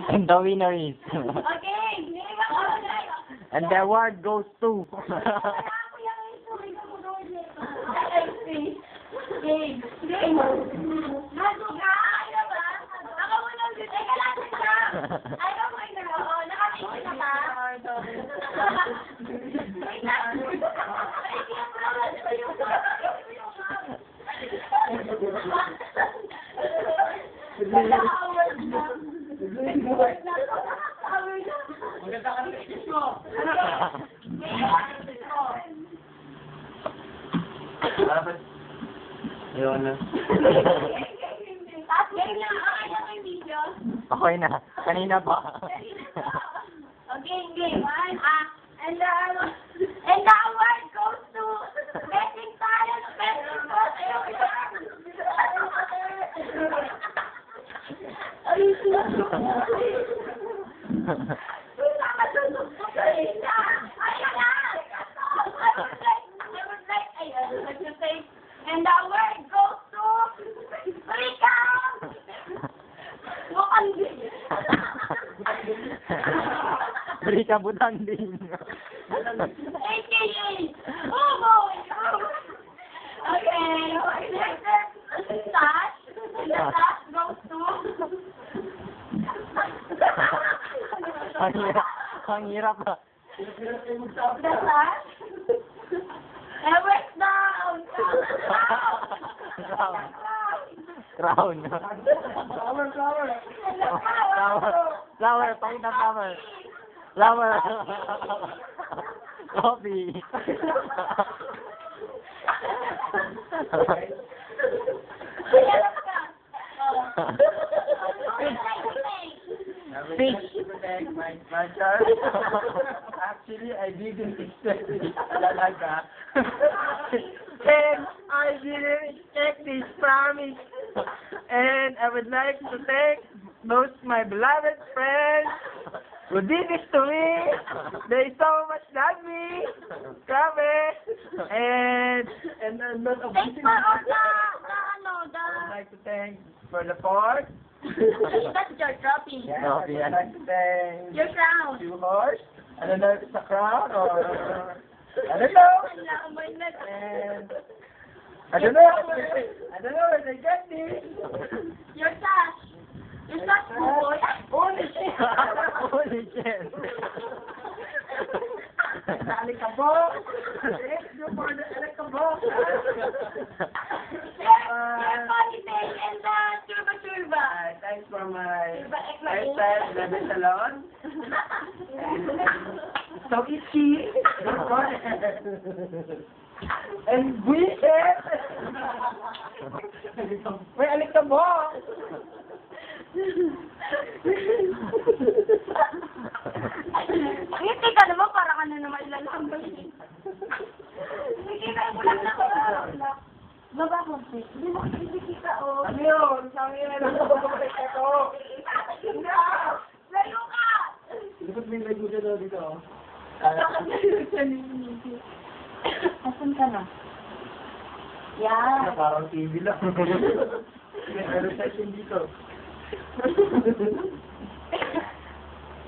And the winner is... Okay. And the award goes to... Maganda ka ng excuse mo. Ayun na. Okay na. Kanina pa. Okay, game. And the award goes to Betting Talent Festival. And the award goes to Rika. Rika Butanding. AKA Momo. Okay. Sash. And the sash goes to... Ang hirap ba? The sash. Where's down? Crown. Flower. Pakita flower. Flower. Coffee. Fish. My child. Actually, I didn't expect this talaga. And I didn't expect this promise. And I would like to thank most my beloved friends who did this to me. They so much love me. Promise. And I'm not Thanks for all I'd like to thank for the part. That's your trophy. Yeah, I'd like to thank Your crown. you horse. I don't know if it's a crown or I don't know. And I don't know where they get this. Your sash. Your sash, boy. Holy shit! Holy shit. Alikabok! Thank you for the alikabok! Your body thing and the turba. Thanks for my hairstyle in the salon. So itchy. And wicked! May alikabok! Ngiti ka naman, parang ano naman ilalambay. Ngiti ka, bulat na ko. Baba ko, hindi mo kasi ka, oh. Ano yun? Saan yan? Ito! Layo ka! Dapat may lago siya daw dito. Asan ka na? Yan. Parang TV lang. May recession dito.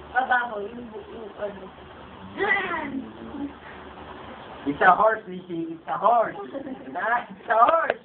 Baba ko, yung ano. It's a horse, Lizzie. It's a horse. It's a horse.